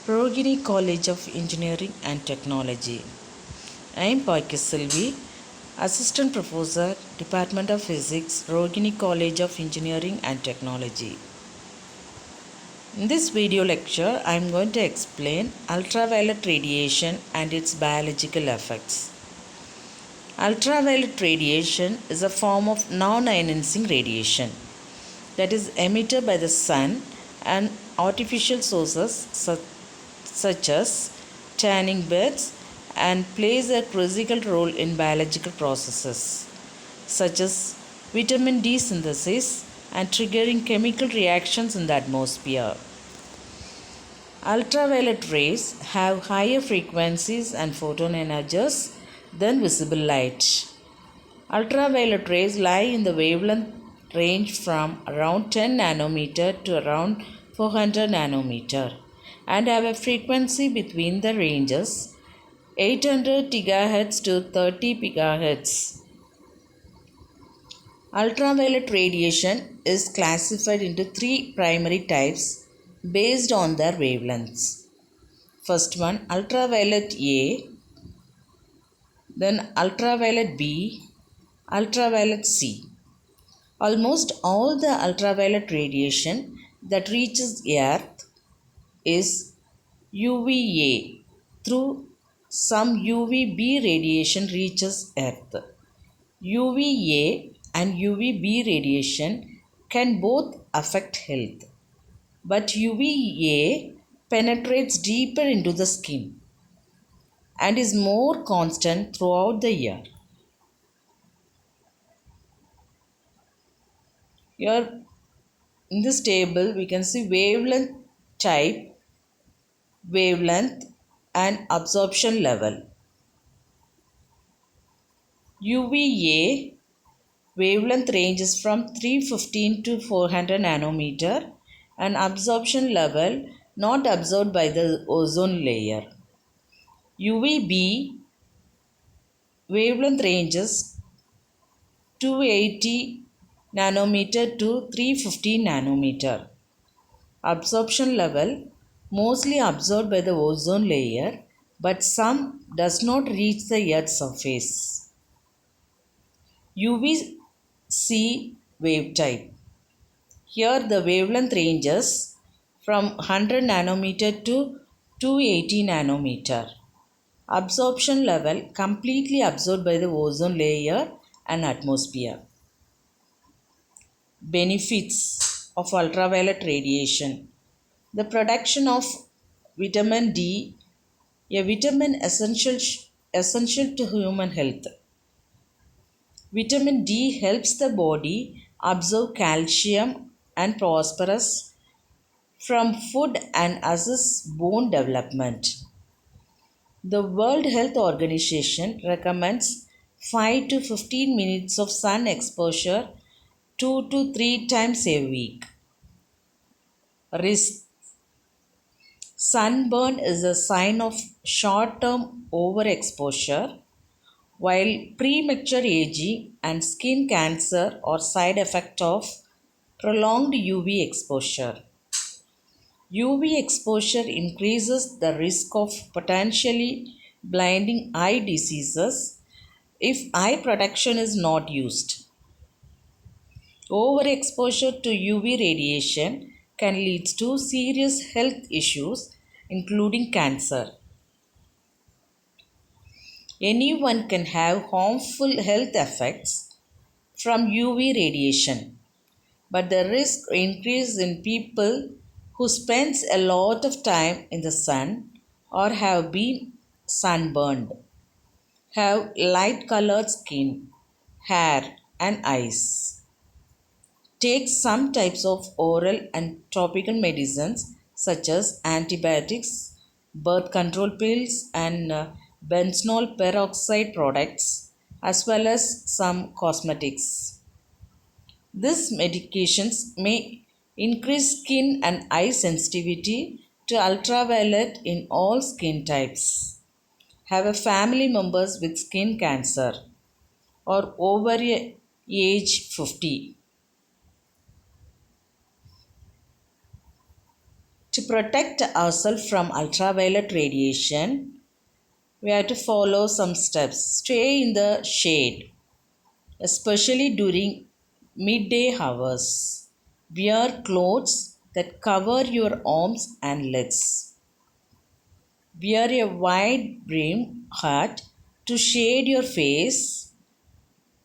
Rogini College of Engineering and Technology. I am Packia, Assistant Professor, Department of Physics, Rogini College of Engineering and Technology. In this video lecture, I am going to explain ultraviolet radiation and its biological effects. Ultraviolet radiation is a form of non-ionizing radiation that is emitted by the sun and artificial sources such as tanning beds and plays a critical role in biological processes such as vitamin D synthesis and triggering chemical reactions in the atmosphere. Ultraviolet rays have higher frequencies and photon energies than visible light. Ultraviolet rays lie in the wavelength range from around 10 nanometer to around 400 nanometer and have a frequency between the ranges 800 GHz to 30 GHz. Ultraviolet radiation is classified into three primary types based on their wavelengths. First one, ultraviolet A, then ultraviolet B, ultraviolet C. Almost all the ultraviolet radiation that reaches Earth is UVA. Through some UVB radiation reaches Earth. UVA and UVB radiation can both affect health, but UVA penetrates deeper into the skin and is more constant throughout the year. Here in this table we can see wavelength type, wavelength and absorption level. UVA wavelength ranges from 315 to 400 nanometer and absorption level not absorbed by the ozone layer. UVB wavelength ranges 280 nanometer to 315 nanometer. Absorption level mostly absorbed by the ozone layer, but some does not reach the Earth's surface. UVC wave type. Here the wavelength ranges from 100 nanometer to 280 nanometer. Absorption level completely absorbed by the ozone layer and atmosphere. Benefits of ultraviolet radiation. The production of vitamin D, a vitamin essential to human health. Vitamin D helps the body absorb calcium and phosphorus from food and assists bone development. The World Health Organization recommends 5 to 15 minutes of sun exposure 2 to 3 times a week. Risk. Sunburn is a sign of short-term overexposure, while premature aging and skin cancer are side effects of prolonged UV exposure. UV exposure increases the risk of potentially blinding eye diseases if eye protection is not used. Overexposure to UV radiation can lead to serious health issues, including cancer. Anyone can have harmful health effects from UV radiation, but the risk increases in people who spend a lot of time in the sun or have been sunburned, have light colored skin, hair, and eyes. Take some types of oral and topical medicines such as antibiotics, birth control pills, and benzoyl peroxide products, as well as some cosmetics. These medications may increase skin and eye sensitivity to ultraviolet in all skin types. Have a family members with skin cancer or over age 50. To protect ourselves from ultraviolet radiation, we have to follow some steps. Stay in the shade, especially during midday hours. Wear clothes that cover your arms and legs. Wear a wide brimmed hat to shade your face,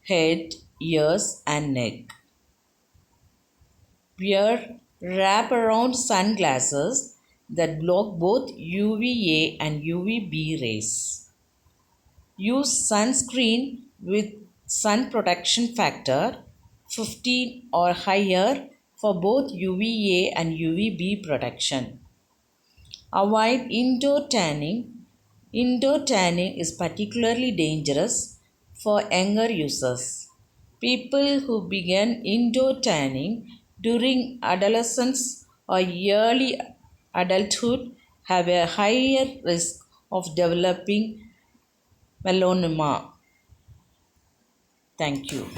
head, ears, and neck. Wear wrap-around sunglasses that block both UVA and UVB rays. Use sunscreen with sun protection factor 15 or higher for both UVA and UVB protection. Avoid indoor tanning. Indoor tanning is particularly dangerous for younger users. People who begin indoor tanning during adolescence or early adulthood have a higher risk of developing melanoma. Thank you.